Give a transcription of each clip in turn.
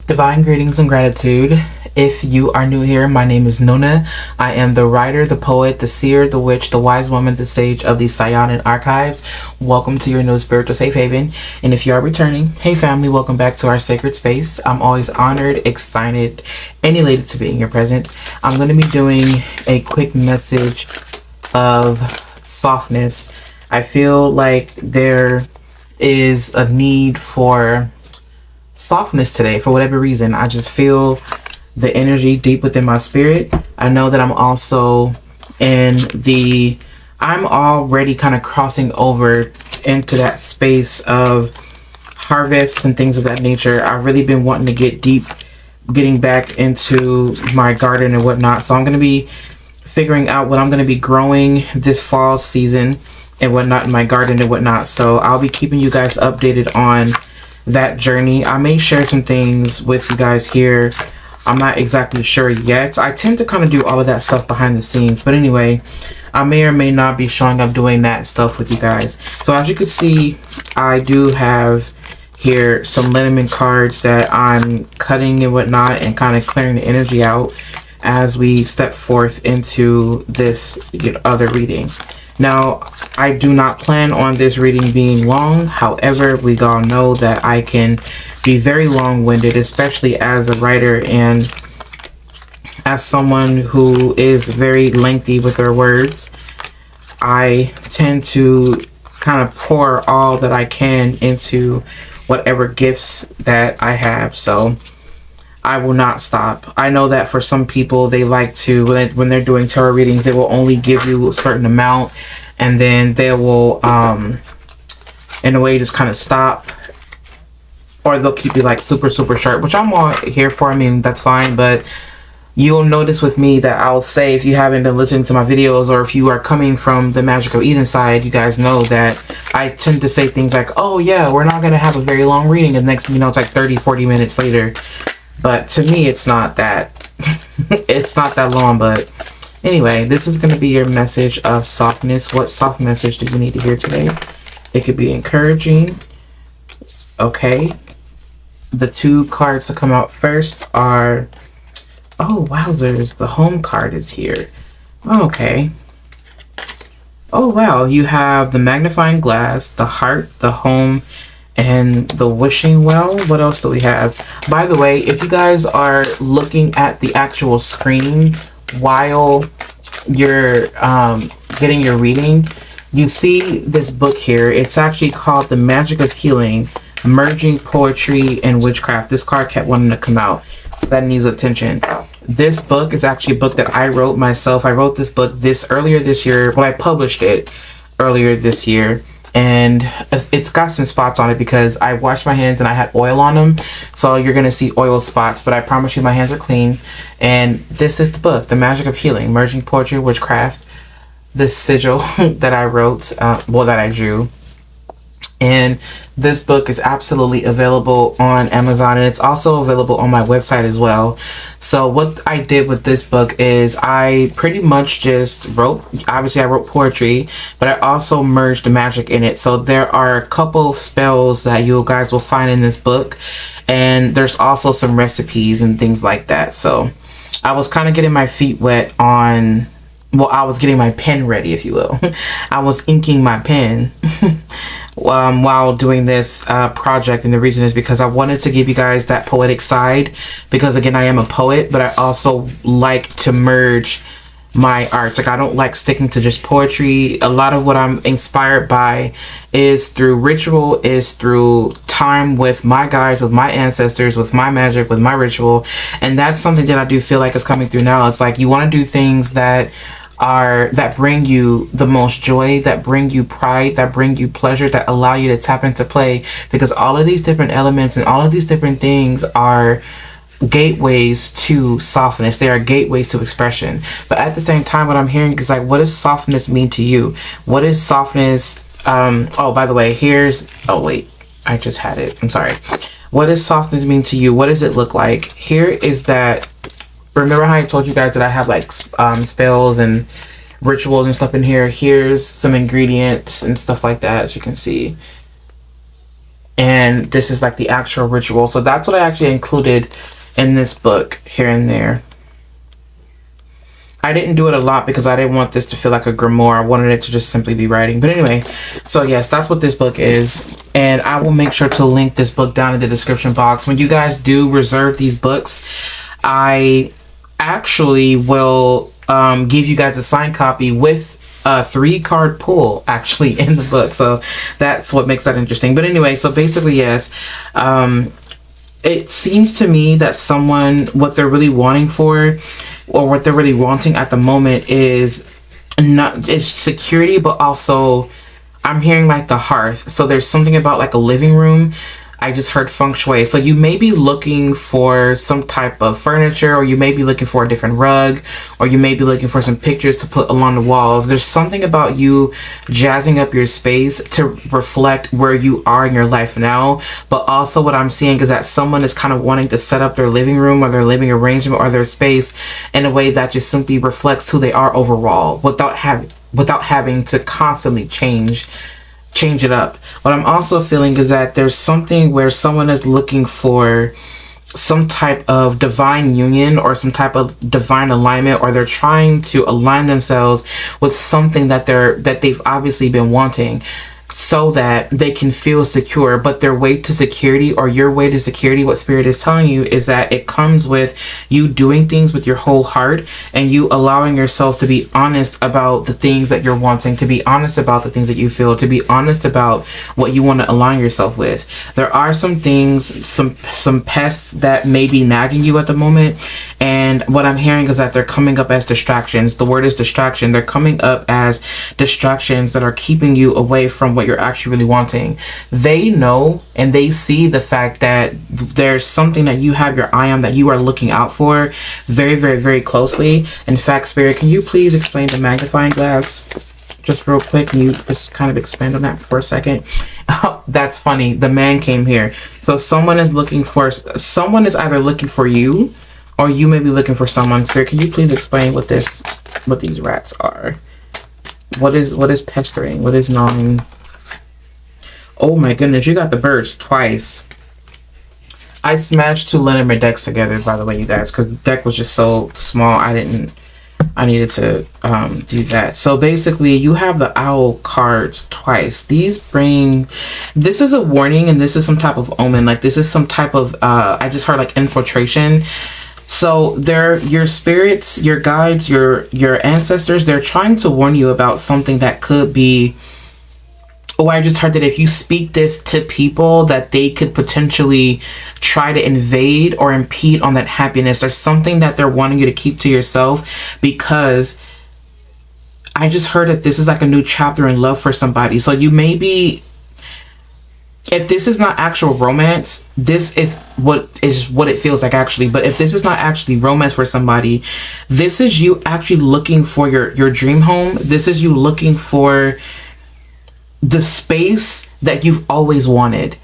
Divine greetings and gratitude. If you are new here, my name is Nuna. I am the writer, the poet, the seer, the witch, the wise woman, the sage of the Saiyonan archives. Welcome to your new spiritual safe haven. And if you are returning, hey family, welcome back to our sacred space. I'm always honored, excited, and elated to be in your presence. I'm going to be doing a quick message of softness. I feel like there is a need for softness today for whatever reason. I just feel the energy deep within my spirit. I know that I'm also I'm already kind of crossing over into that space of harvest and things of that nature. I've really been wanting to get deep, getting back into my garden and whatnot. So I'm going to be figuring out what I'm going to be growing this fall season and whatnot in my garden and whatnot. So I'll be keeping you guys updated on that journey. I may share some things with you guys here. I'm not exactly sure yet. I tend to kind of do all of that stuff behind the scenes, but anyway, I may or may not be showing up doing that stuff with you guys. So as you can see, I do have here some liniment cards that I'm cutting and whatnot and kind of clearing the energy out as we step forth into this other reading. Now, I do not plan on this reading being long. However, we all know that I can be very long-winded, especially as a writer and as someone who is very lengthy with their words. I tend to kind of pour all that I can into whatever gifts that I have. So I will not stop. I know that for some people, they like to, when they're doing tarot readings, they will only give you a certain amount and then they will, in a way, just kind of stop. Or they'll keep you like super, super sharp, which I'm all here for. I mean, that's fine. But you'll notice with me that I'll say, if you haven't been listening to my videos or if you are coming from the Magic of Eden side, you guys know that I tend to say things like, oh yeah, we're not going to have a very long reading. And next, it's like 30-40 minutes later. But to me, it's not that, it's not that long. But anyway, this is going to be your message of softness. What soft message do you need to hear today? It could be encouraging. Okay. The two cards to come out first are, oh, wowzers. The home card is here. Okay. Oh, wow. You have the magnifying glass, the heart, the home, and the wishing well. What else do we have? By the way, if you guys are looking at the actual screen while you're getting your reading, you see this book here. It's actually called The Magic of Healing, Merging Poetry and Witchcraft. This card kept wanting to come out, so that needs attention. This book is actually a book that I wrote myself. I wrote this book earlier this year. Well, I published it earlier this year. And it's got some spots on it because I washed my hands and I had oil on them. So you're going to see oil spots, but I promise you my hands are clean. And this is the book, The Magic of Healing, Merging Poetry, Witchcraft. This sigil that I wrote, that I drew. And this book is absolutely available on Amazon, and it's also available on my website as well. So what I did with this book is I pretty much just wrote, obviously I wrote poetry, but I also merged the magic in it. So there are a couple spells that you guys will find in this book, and there's also some recipes and things like that. So I was kind of getting my feet wet on, well, I was getting my pen ready, if you will. I was inking my pen while doing this project, and the reason is because I wanted to give you guys that poetic side, because again, I am a poet, but I also like to merge my arts. Like, I don't like sticking to just poetry. A lot of what I'm inspired by is through ritual, is through time with my guides, with my ancestors, with my magic, with my ritual. And that's something that I do feel like is coming through now. It's like you want to do things that bring you the most joy, that bring you pride, that bring you pleasure, that allow you to tap into play, because all of these different elements and all of these different things are gateways to softness. They are gateways to expression. But at the same time, what I'm hearing is like, what does softness mean to you? What is softness? Oh, by the way, oh wait, I just had it. I'm sorry. What does softness mean to you? What does it look like? Here is that. Remember how I told you guys that I have like spells and rituals and stuff in here? Here's some ingredients and stuff like that, as you can see. And this is like the actual ritual. So that's what I actually included in this book here and there. I didn't do it a lot because I didn't want this to feel like a grimoire. I wanted it to just simply be writing. But anyway, so yes, that's what this book is. And I will make sure to link this book down in the description box. When you guys do reserve these books, I actually will give you guys a signed copy with a 3-card pull actually in the book. So that's what makes that interesting. But anyway, so basically, yes, it seems to me that someone, what they're really wanting for, or what they're really wanting at the moment is security, but also I'm hearing like the hearth. So there's something about like a living room. I just heard feng shui. So you may be looking for some type of furniture, or you may be looking for a different rug, or you may be looking for some pictures to put along the walls. There's something about you jazzing up your space to reflect where you are in your life now. But also what I'm seeing is that someone is kind of wanting to set up their living room or their living arrangement or their space in a way that just simply reflects who they are overall, without having to constantly change it up. What I'm also feeling is that there's something where someone is looking for some type of divine union or some type of divine alignment, or they're trying to align themselves with something that they've obviously been wanting, so that they can feel secure. But their way to security, or your way to security, what Spirit is telling you is that it comes with you doing things with your whole heart, and you allowing yourself to be honest about the things that you're wanting, to be honest about the things that you feel, to be honest about what you want to align yourself with. There are some things, some pests that may be nagging you at the moment, and what I'm hearing is that they're coming up as distractions. The word is distraction. They're coming up as distractions that are keeping you away from what you're actually really wanting. They know and they see the fact that there's something that you have your eye on, that you are looking out for very, very, very closely. In fact, Spirit, can you please explain the magnifying glass just real quick? Can you just kind of expand on that for a second? Oh, that's funny. The man came here. So someone is either looking for you, or you may be looking for someone. Spirit, can you please explain what these rats are? What is pestering? What is gnawing? Oh my goodness, you got the birds twice. I smashed 2 Lenormand decks together, by the way, you guys, because the deck was just so small. I needed to do that. So basically, you have the owl cards twice. This is a warning, and this is some type of omen. Like, this is some type of, I just heard like infiltration. So your spirits, your guides, your ancestors, they're trying to warn you about something that could be, I just heard that if you speak this to people, that they could potentially try to invade or impede on that happiness. There's something that they're wanting you to keep to yourself, because I just heard that this is like a new chapter in love for somebody. So you may be, if this is not actual romance, this is what it feels like actually. But if this is not actually romance for somebody, this is you actually looking for your dream home. This is you looking for the space that you've always wanted,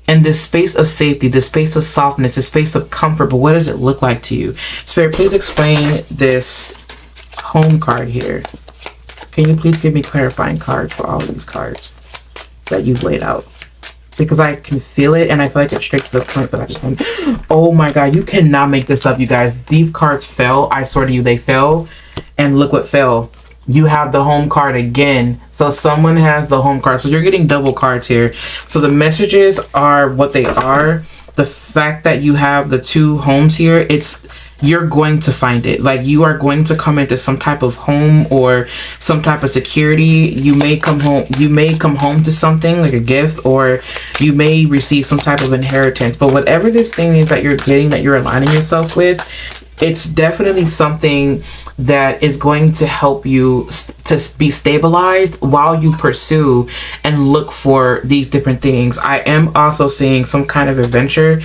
and this space of safety, this space of softness, this space of comfort. But what does it look like to you? Spirit, please explain this home card here. Can you please give me clarifying cards for all of these cards that you've laid out? Because I can feel it, and I feel like it's straight to the point, but I just want, oh my god, you cannot make this up, you guys. These cards fell. I swear to you, they fell. And look what fell. You have the home card again. So someone has the home card. So you're getting double cards here. So the messages are what they are. The fact that you have the 2 homes here, you're going to find it. Like, you are going to come into some type of home or some type of security. You may come home to something like a gift, or you may receive some type of inheritance. But whatever this thing is that you're getting, that you're aligning yourself with, it's definitely something that is going to help you to be stabilized while you pursue and look for these different things. I am also seeing some kind of adventure.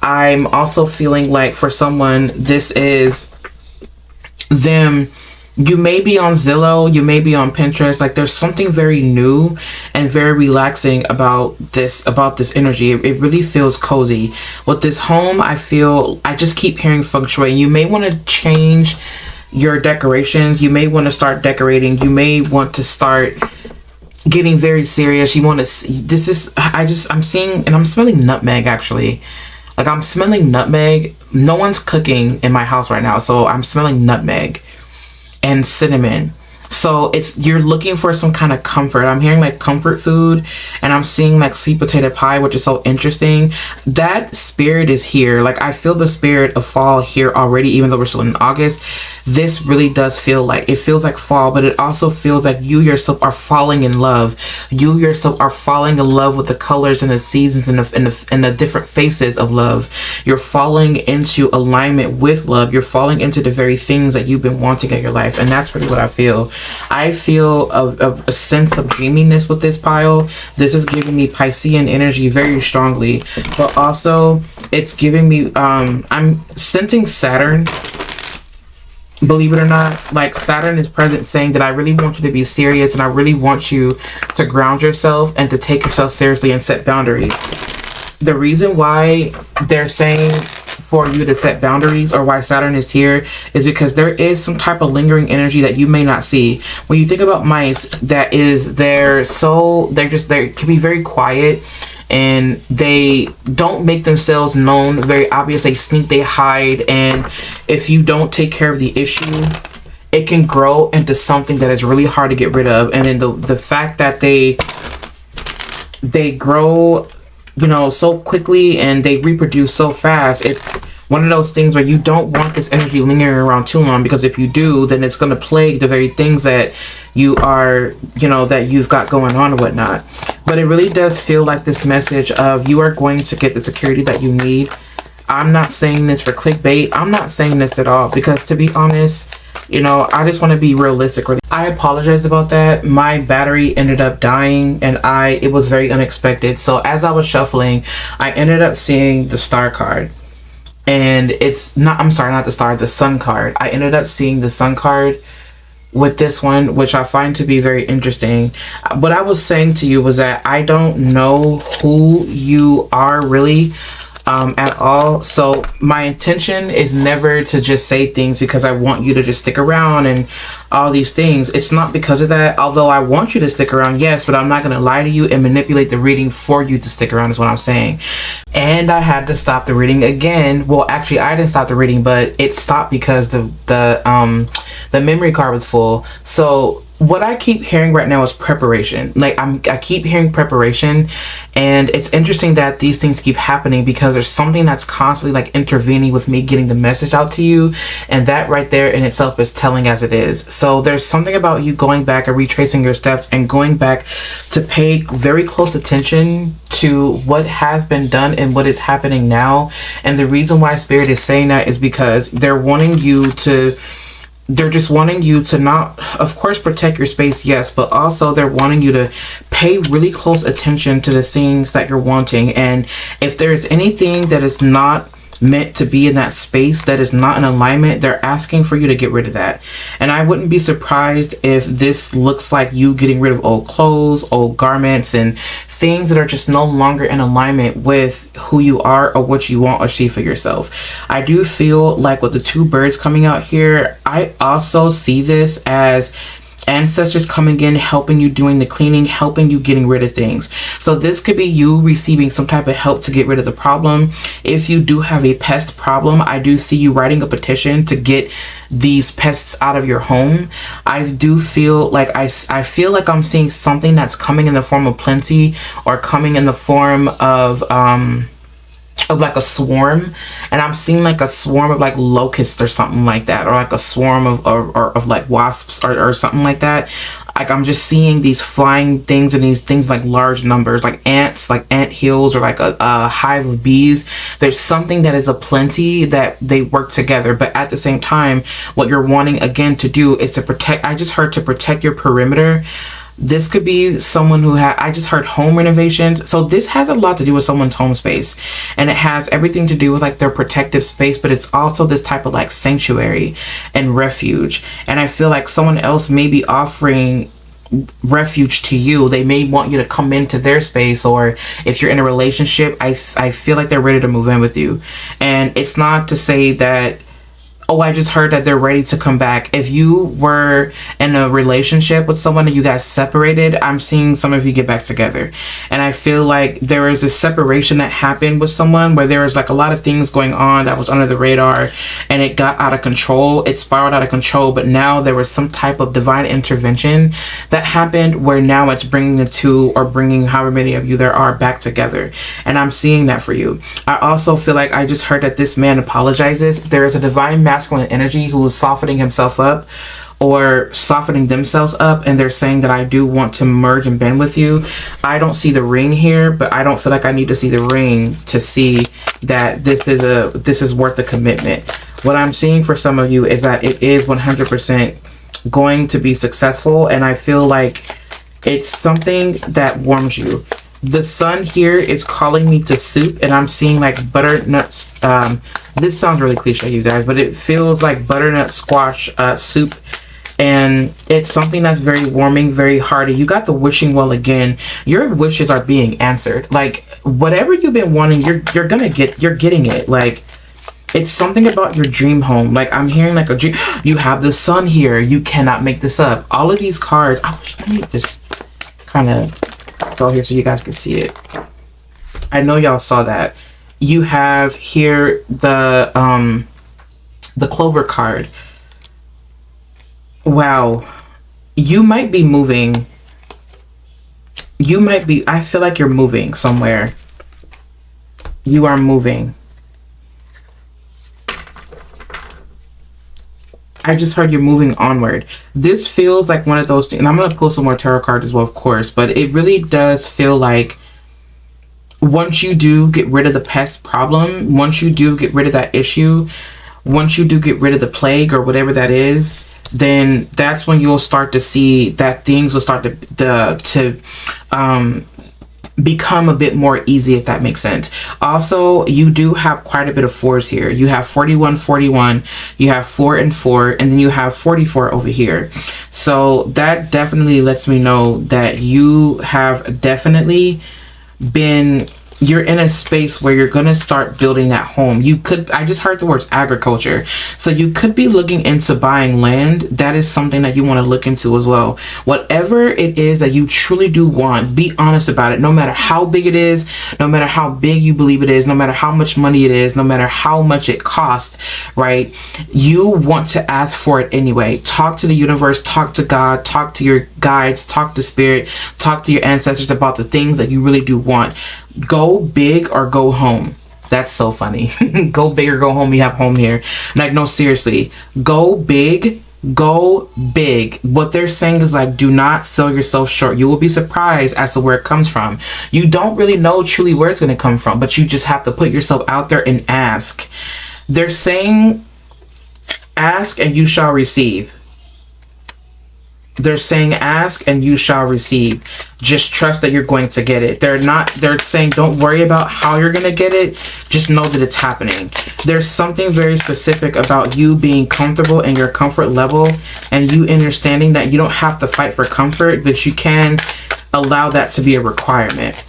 I'm also feeling like for someone, this is them. You may be on Zillow, you may be on Pinterest. Like, there's something very new and very relaxing about this energy. It really feels cozy. With this home, I just keep hearing feng shui. You may want to change your decorations. You may want to start decorating. You may want to start getting very serious. You want to, this is, I'm seeing, and I'm smelling nutmeg actually. Like I'm smelling nutmeg. No one's cooking in my house right now, so I'm smelling nutmeg and cinnamon. So you're looking for some kind of comfort. I'm hearing like comfort food, and I'm seeing like sweet potato pie, which is so interesting. That spirit is here. Like I feel the spirit of fall here already, even though we're still in August. This really does feel like, it feels like fall, but it also feels like you yourself are falling in love. You yourself are falling in love with the colors and the seasons and the different faces of love. You're falling into alignment with love. You're falling into the very things that you've been wanting in your life, and that's really what I feel. I feel a sense of dreaminess with this pile. This is giving me Piscean energy very strongly, but also it's giving me, I'm sensing Saturn. Believe it or not, like Saturn is present saying that I really want you to be serious, and I really want you to ground yourself and to take yourself seriously and set boundaries. The reason why they're saying for you to set boundaries, or why Saturn is here, is because there is some type of lingering energy that you may not see. When you think about mice, they can be very quiet, and they don't make themselves known very obvious. They sneak, they hide, and if you don't take care of the issue, it can grow into something that is really hard to get rid of. And then the fact that they grow, you know, so quickly, and they reproduce so fast, it's one of those things where you don't want this energy lingering around too long, because if you do, then it's going to plague the very things that you are, you know, that you've got going on and whatnot. But it really does feel like this message of you are going to get the security that you need. I'm not saying this for clickbait. I'm not saying this at all, because to be honest, you know, I just want to be realistic. I apologize about that. My battery ended up dying, and it was very unexpected. So as I was shuffling, I ended up seeing the star card. And it's not, I'm sorry, not the star, the sun card. I ended up seeing the sun card with this one, which I find to be very interesting. What I was saying to you was that I don't know who you are really at all. So my intention is never to just say things because I want you to just stick around and all these things. It's not because of that, although I want you to stick around, yes, but I'm not going to lie to you and manipulate the reading for you to stick around, is what I'm saying. And I had to stop the reading again. Well, actually I didn't stop the reading, but it stopped because the memory card was full. So what I keep hearing right now is preparation. Like I keep hearing preparation, and it's interesting that these things keep happening because there's something that's constantly like intervening with me getting the message out to you, and that right there in itself is telling as it is. So there's something about you going back and retracing your steps and going back to pay very close attention to what has been done and what is happening now. And the reason why Spirit is saying that is because they're just wanting you to not, of course, protect your space, yes, but also they're wanting you to pay really close attention to the things that you're wanting. And if there's anything that is not meant to be in that space, that is not in alignment, they're asking for you to get rid of that. And I wouldn't be surprised if this looks like you getting rid of old clothes, old garments, and things that are just no longer in alignment with who you are or what you want or see for yourself. I do feel like with the two birds coming out here, I also see this as ancestors coming in, helping you doing the cleaning, helping you getting rid of things. So this could be you receiving some type of help to get rid of the problem. If you do have a pest problem, I do see you writing a petition to get these pests out of your home. I do feel like I feel like I'm seeing something that's coming in the form of plenty, or coming in the form of like a swarm, and I'm seeing like a swarm of like locusts or something like that, or like a swarm of like wasps or something like that. Like I'm just seeing these flying things, and these things like large numbers, like ants, like ant hills, or like a hive of bees. There's something that is a plenty that they work together, but at the same time, what you're wanting again to do is to protect. I just heard to protect your perimeter. This could be someone who I just heard home renovations. So this has a lot to do with someone's home space, and it has everything to do with like their protective space, but it's also this type of like sanctuary and refuge. And I feel like someone else may be offering refuge to you. They may want you to come into their space, or if you're in a relationship, I feel like they're ready to move in with you. And it's not to say that oh, I just heard that they're ready to come back. If you were in a relationship with someone and you guys separated, I'm seeing some of you get back together. And I feel like there is a separation that happened with someone where there was like a lot of things going on that was under the radar, and it got out of control. It spiraled out of control, but now there was some type of divine intervention that happened where now it's bringing the two, or bringing however many of you there are, back together. And I'm seeing that for you. I also feel like I just heard that this man apologizes. There is a divine masculine energy who is softening himself up or softening themselves up, and they're saying that I do want to merge and bend with you. I don't see the ring here, but I don't feel like I need to see the ring to see that this is worth the commitment. What I'm seeing for some of you is that it is 100% going to be successful, and I feel like it's something that warms you. The sun here is calling me to soup, and I'm seeing like butternut. This sounds really cliche, you guys, but it feels like butternut squash soup, and it's something that's very warming, very hearty. You got the wishing well again. Your wishes are being answered. Like whatever you've been wanting, you're getting it. Like it's something about your dream home. Like I'm hearing like a dream. You have the sun here. You cannot make this up. All of these cards. I wish I need just kind of go here so you guys can see it. I know y'all saw that. You have here the clover card. Wow. You might be moving. I feel like you're moving somewhere. You are moving. I just heard you're moving onward. This feels like one of those things, and I'm going to pull some more tarot cards as well, of course, but it really does feel like once you do get rid of the pest problem, once you do get rid of that issue, once you do get rid of the plague or whatever that is, then that's when you'll start to see that things will start to become a bit more easy, if that makes sense. Also, you do have quite a bit of fours here. You have 41, 41, you have 4 and 4, and then you have 44 over here. So that definitely lets me know that you have definitely been, you're in a space where you're going to start building that home. You could, I just heard the words agriculture. So you could be looking into buying land. That is something that you want to look into as well. Whatever it is that you truly do want, be honest about it. No matter how big it is, no matter how big you believe it is, no matter how much money it is, no matter how much it costs, right? You want to ask for it anyway. Talk to the universe, talk to God, talk to your guides, talk to spirit, talk to your ancestors about the things that you really do want. Go big or go home. That's so funny. Go big or go home. You have home here. Like, no, seriously. Go big. Go big. What they're saying is like, do not sell yourself short. You will be surprised as to where it comes from. You don't really know truly where it's going to come from, but you just have to put yourself out there and ask. They're saying, ask and you shall receive. They're saying ask and you shall receive. Just trust that you're going to get it. They're saying don't worry about how you're going to get it. Just know that it's happening. There's something very specific about you being comfortable in your comfort level, and you understanding that you don't have to fight for comfort, but you can allow that to be a requirement.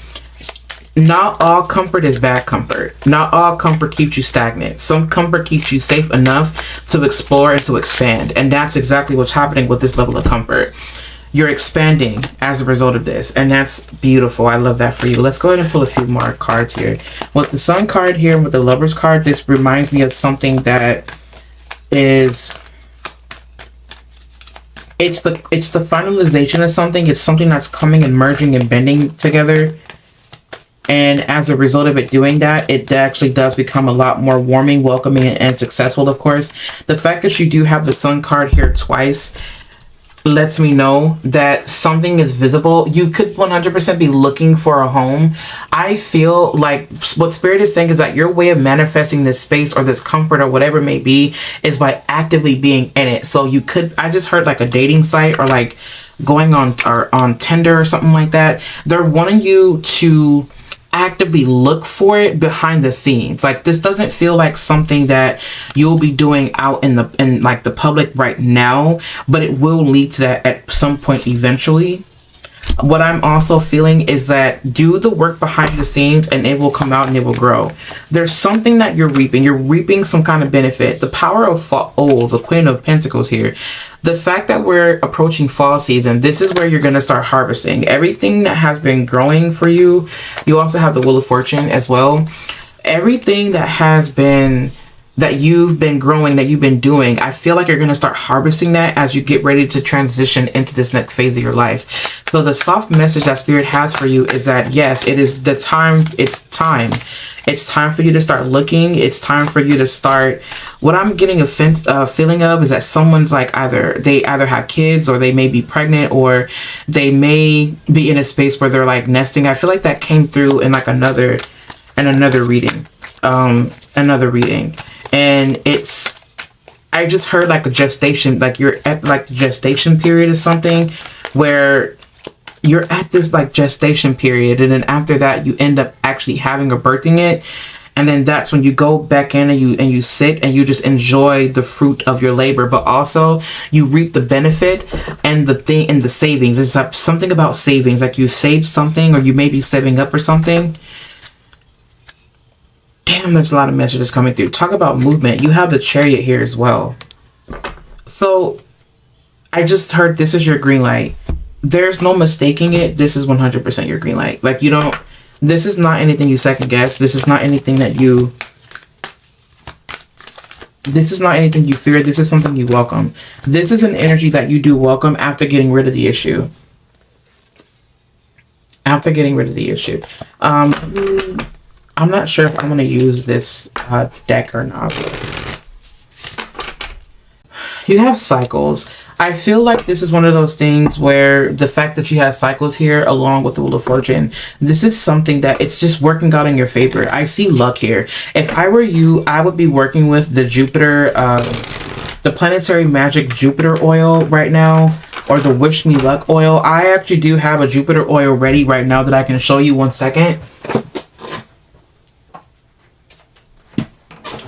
Not all comfort is bad comfort. Not all comfort keeps you stagnant. Some comfort keeps you safe enough to explore and to expand. And that's exactly what's happening with this level of comfort. You're expanding as a result of this. And that's beautiful. I love that for you. Let's go ahead and pull a few more cards here. With the Sun card here and with the Lovers card, this reminds me of something that is... It's the finalization of something. It's something that's coming and merging and bending together. And as a result of it doing that, it actually does become a lot more warming, welcoming, and successful, of course. The fact that you do have the Sun card here twice lets me know that something is visible. You could 100% be looking for a home. I feel like what Spirit is saying is that your way of manifesting this space or this comfort or whatever it may be is by actively being in it. So you could, I just heard like a dating site or like going on Tinder or something like that. They're wanting you to actively look for it behind the scenes. Like, this doesn't feel like something that you'll be doing out in like the public right now, but it will lead to that at some point eventually. What I'm also feeling is that do the work behind the scenes and it will come out and it will grow. There's something that you're reaping. You're reaping some kind of benefit. The power of fall, oh, the Queen of Pentacles here. The fact that we're approaching fall season, this is where you're going to start harvesting. Everything that has been growing for you. You also have the Wheel of Fortune as well. Everything that has been, that you've been growing, that you've been doing, I feel like you're going to start harvesting that as you get ready to transition into this next phase of your life. So the soft message that Spirit has for you is that, yes, it is the time. It's time. It's time for you to start looking. It's time for you to start. What I'm getting a feeling of is that someone's like they either have kids, or they may be pregnant, or they may be in a space where they're like nesting. I feel like that came through in like another reading. And it's, I just heard like a gestation, like you're at like the gestation period or something, where you're at this like gestation period, and then after that you end up actually having or birthing it, and then that's when you go back in and you sit and you just enjoy the fruit of your labor, but also you reap the benefit and the savings. It's like something about savings, like you save something, or you may be saving up or something. Damn, there's a lot of messages coming through. Talk about movement. You have the Chariot here as well. So I just heard this is your green light. There's no mistaking it. This is 100% your green light. Like, you don't, this is not anything you second guess. This is not anything that you, this is not anything you fear. This is something you welcome. This is an energy that you do welcome after getting rid of the issue. After getting rid of the issue. I'm not sure if I'm going to use this deck or not. You have cycles. I feel like this is one of those things where the fact that you have cycles here along with the Wheel of Fortune, this is something that it's just working out in your favor. I see luck here. If I were you, I would be working with the Jupiter, the Planetary Magic Jupiter oil right now, or the Wish Me Luck oil. I actually do have a Jupiter oil ready right now that I can show you. 1 second.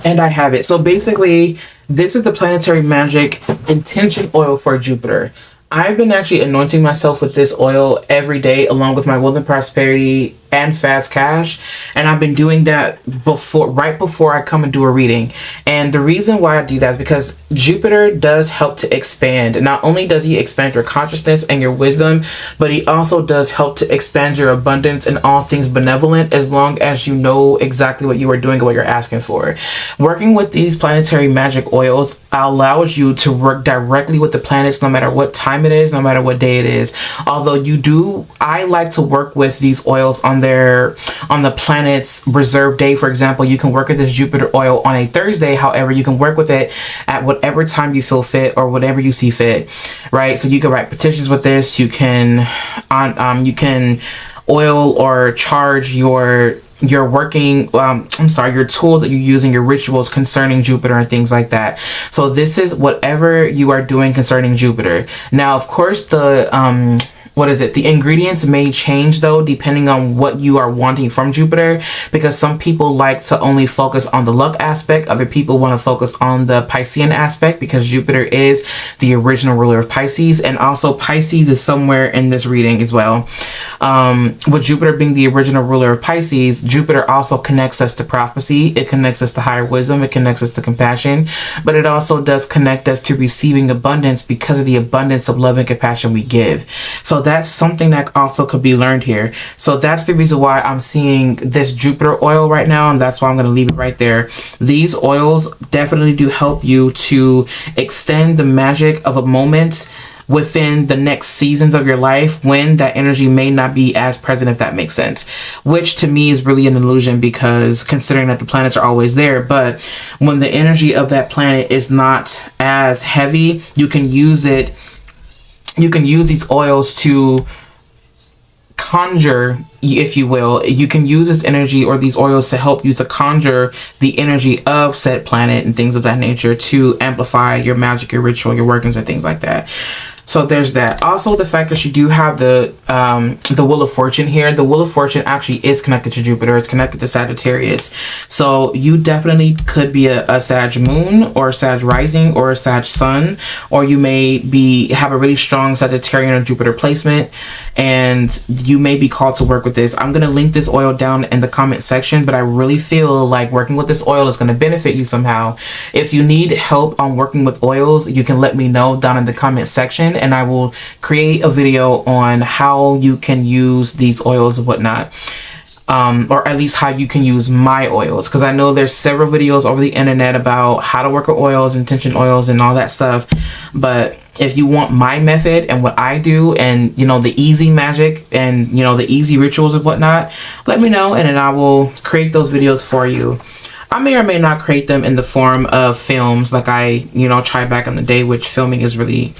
And I have it. So basically, this is the Planetary Magic Intention Oil for Jupiter. I've been actually anointing myself with this oil every day along with my Wealth and Prosperity and Fast Cash, and I've been doing that right before I come and do a reading. And the reason why I do that is because Jupiter does help to expand. Not only does he expand your consciousness and your wisdom, but he also does help to expand your abundance and all things benevolent, as long as you know exactly what you are doing and what you're asking for. Working with these planetary magic oils allows you to work directly with the planets, no matter what time it is, no matter what day it is. Although I like to work with these oils on the planet's reserved day. For example, you can work with this Jupiter oil on a Thursday. However, you can work with it at whatever time you feel fit or whatever you see fit, right? So you can write petitions with this. You can oil or charge your working your tools that you use in your rituals concerning Jupiter and things like that. So this is whatever you are doing concerning Jupiter. Now, of course, the ingredients may change though, depending on what you are wanting from Jupiter, because some people like to only focus on the luck aspect. Other people want to focus on the Piscean aspect, because Jupiter is the original ruler of Pisces, and also Pisces is somewhere in this reading as well. With Jupiter being the original ruler of Pisces, Jupiter also connects us to prophecy. It connects us to higher wisdom. It connects us to compassion, but it also does connect us to receiving abundance because of the abundance of love and compassion we give. So that's something that also could be learned here. So that's the reason why I'm seeing this Jupiter oil right now, and that's why I'm going to leave it right there. These oils definitely do help you to extend the magic of a moment within the next seasons of your life when that energy may not be as present, if that makes sense, which to me is really an illusion, because considering that the planets are always there, but when the energy of that planet is not as heavy, you can use these oils to conjure, if you will. You can use this energy or these oils to help you to conjure the energy of said planet and things of that nature to amplify your magic, your ritual, your workings, and things like that. So there's that. Also, the fact that you do have the Wheel of Fortune here. The Wheel of Fortune actually is connected to Jupiter. It's connected to Sagittarius. So you definitely could be a Sag Moon or a Sag Rising or a Sag Sun, or you may have a really strong Sagittarian or Jupiter placement, and you may be called to work with this. I'm gonna link this oil down in the comment section, but I really feel like working with this oil is gonna benefit you somehow. If you need help on working with oils, you can let me know down in the comment section, and I will create a video on how you can use these oils and whatnot, or at least how you can use my oils, because I know there's several videos over the internet about how to work with oils, intention oils, and all that stuff. But if you want my method and what I do, and you know, the easy magic and you know, the easy rituals and whatnot, let me know, and then I will create those videos for you. I may or may not create them in the form of films like I, you know, tried back in the day, which filming is really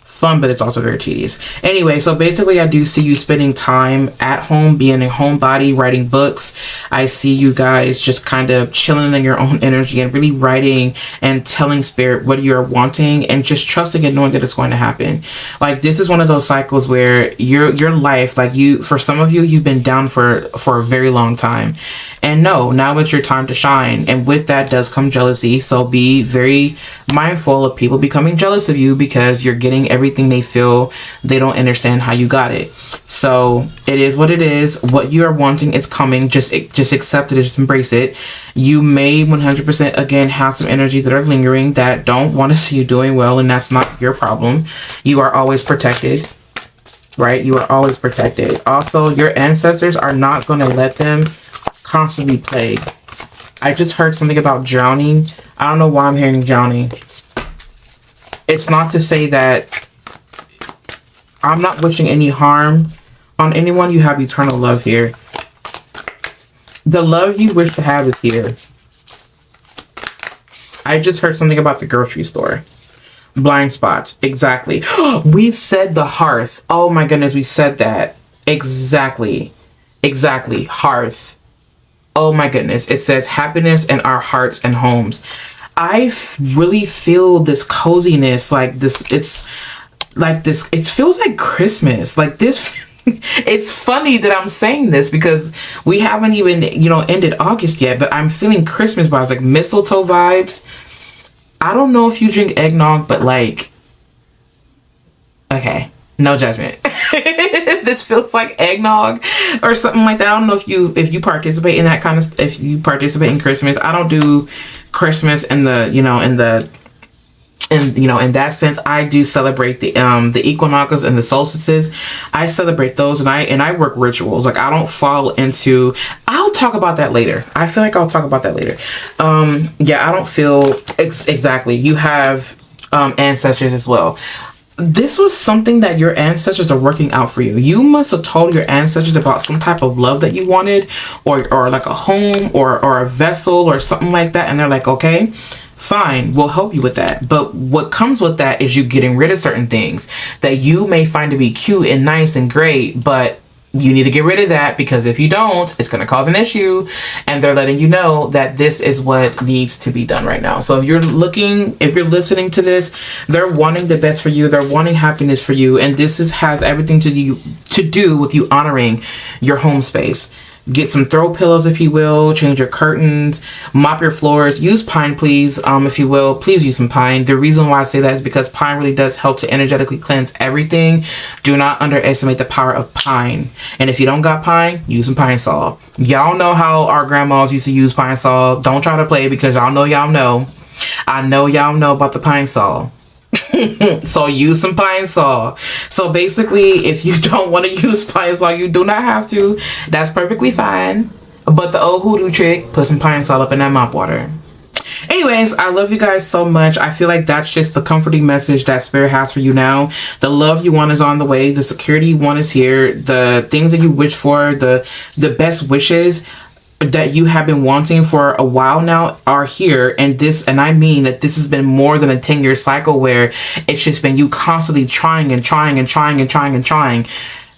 fun, but it's also very tedious. Anyway, so basically I do see you spending time at home, being a homebody, writing books. I see you guys just kind of chilling in your own energy and really writing and telling spirit what you're wanting, and just trusting and knowing that it's going to happen. Like, this is one of those cycles where your life, like, for some of you, you've been down for a very long time, and no, now it's your time to shine. And with that does come jealousy, so be very mindful of people becoming jealous of you because you're getting everything they feel they don't understand how you got it. So it is what it is. What you are wanting is coming. Just accept it, just embrace it. You may 100% again have some energies that are lingering that don't want to see you doing well, and that's not your problem. You are always protected, right? You are always protected. Also, your ancestors are not going to let them constantly plague. I just heard something about drowning. I don't know why I'm hearing drowning. It's not to say that I'm not wishing any harm on anyone. You have eternal love here. The love you wish to have is here. I just heard something about the grocery store. Blind spots. Exactly. We said the hearth. Oh my goodness, we said that. Exactly. Exactly. Hearth. Oh my goodness. It says happiness in our hearts and homes. I really feel this coziness, like this. It's like this. It feels like Christmas. Like this. It's funny that I'm saying this because we haven't even, you know, ended August yet, but I'm feeling Christmas vibes, like mistletoe vibes. I don't know if you drink eggnog, but like, okay, no judgment. This feels like eggnog or something like that. I don't know if you participate in that kind of, if you participate in Christmas. I don't do Christmas in the, you know, in that sense. I do celebrate the equinoxes and the solstices. I celebrate those, and I work rituals. Like, I don't fall into, I'll talk about that later. I feel like I'll talk about that later. Yeah, I don't feel exactly. You have ancestors as well. This was something that your ancestors are working out for you. You must have told your ancestors about some type of love that you wanted, or like a home or a vessel or something like that, and they're like, okay, fine, we'll help you with that. But what comes with that is you getting rid of certain things that you may find to be cute and nice and great, but you need to get rid of that, because if you don't, it's going to cause an issue. And they're letting you know that this is what needs to be done right now. So if you're listening to this, they're wanting the best for you. They're wanting happiness for you. And this has everything to do with you honoring your home space. Get some throw pillows, if you will. Change your curtains. Mop your floors. Use pine, please. If you will, please use some pine. The reason why I say that is because pine really does help to energetically cleanse everything. Do not underestimate the power of pine. And if you don't got pine, use some pine saw. Y'all know how our grandmas used to use pine saw. Don't try to play, because y'all know y'all know. I know y'all know about the pine saw. So use some pine saw. So basically, if you don't want to use pine saw, you do not have to. That's perfectly fine. But the old hoodoo trick, put some pine saw up in that mop water. Anyways, I love you guys so much. I feel like that's just the comforting message that Spirit has for you now. The love you want is on the way. The security you want is here. The things that you wish for, the best wishes that you have been wanting for a while now are here. And I mean that this has been more than a 10-year cycle where it's just been you constantly trying and trying and trying and trying and trying.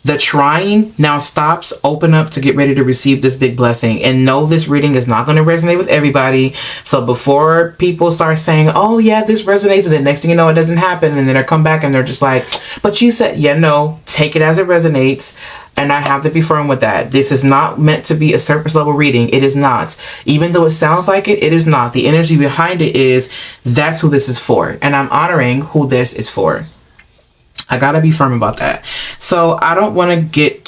The trying now stops. Open up to get ready to receive this big blessing. And know this reading is not going to resonate with everybody. So before people start saying, oh yeah, this resonates, and the next thing you know, it doesn't happen, and then they come back and they're just like, but you said, yeah, no, take it as it resonates. And I have to be firm with that. This is not meant to be a surface level reading. It is not. Even though it sounds like it, it is not. The energy behind it is, that's who this is for. And I'm honoring who this is for. I gotta be firm about that. So I don't want to get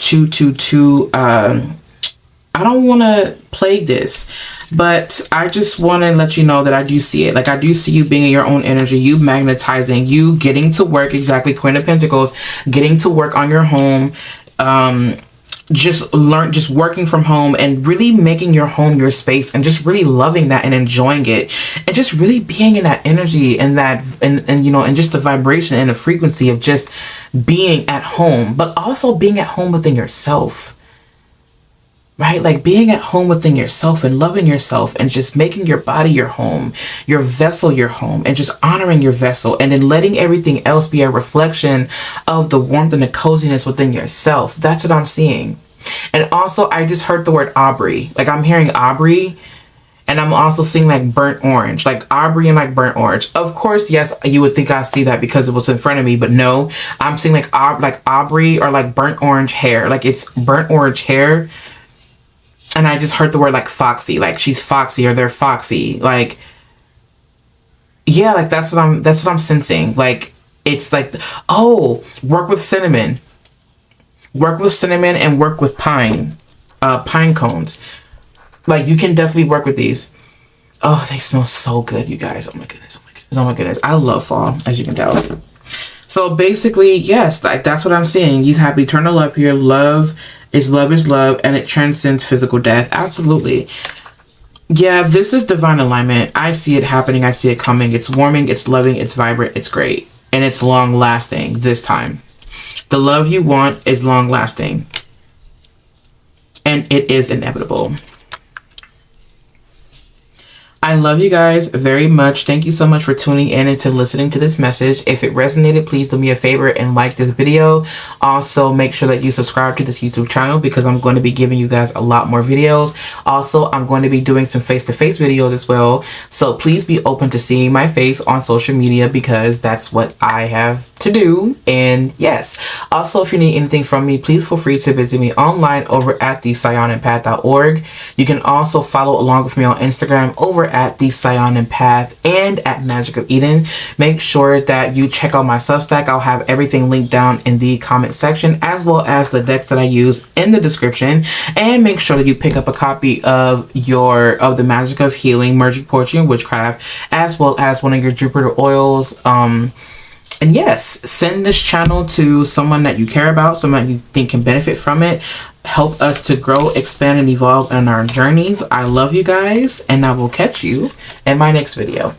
I don't want to plague this, but I just want to let you know that I do see it. Like, I do see you being in your own energy, you magnetizing, you getting to work, exactly, Queen of Pentacles, getting to work on your home, just working from home and really making your home your space, and just really loving that and enjoying it, and just really being in that energy and that, and you know, and just the vibration and the frequency of just being at home, but also being at home within yourself, right? Like being at home within yourself and loving yourself and just making your body your home, your vessel your home, and just honoring your vessel, and then letting everything else be a reflection of the warmth and the coziness within yourself. That's what I'm seeing. And also, I just heard the word Aubrey. Like, I'm hearing Aubrey, and I'm also seeing like burnt orange, like Aubrey and like burnt orange. Of course, yes, you would think I see that because it was in front of me, but no, I'm seeing like Aubrey or like burnt orange hair. Like, it's burnt orange hair. And I just heard the word like foxy, like she's foxy or they're foxy. Like, yeah, like that's what I'm sensing. Like, it's like, oh, work with cinnamon. Work with cinnamon and work with pine cones. Like, you can definitely work with these. Oh, they smell so good, you guys. Oh my goodness, oh my goodness, oh my goodness. I love fall, as you can tell. So basically, yes, like that's what I'm seeing. You have eternal love here. Love is love, and it transcends physical death. Absolutely. Yeah, this is divine alignment. I see it happening. I see it coming. It's warming, it's loving, it's vibrant, it's great. And it's long lasting this time. The love you want is long lasting. And it is inevitable. I love you guys very much. Thank you so much for tuning in and to listening to this message. If it resonated, please do me a favor and like this video. Also, make sure that you subscribe to this YouTube channel because I'm going to be giving you guys a lot more videos. Also, I'm going to be doing some face-to-face videos as well. So please be open to seeing my face on social media because that's what I have to do. And yes, also, if you need anything from me, please feel free to visit me online over at thesayonanpath.org. You can also follow along with me on Instagram over at the Saiyonan Path and at Magic of Eden. Make sure that you check out my Substack. I'll have everything linked down in the comment section, as well as the decks that I use in the description. And make sure that you pick up a copy of the Magic of Healing, Magic, Poetry, and Witchcraft, as well as one of your Jupiter oils. And yes, send this channel to someone that you care about, someone that you think can benefit from it. Help us to grow, expand, and evolve in our journeys. I love you guys, and I will catch you in my next video.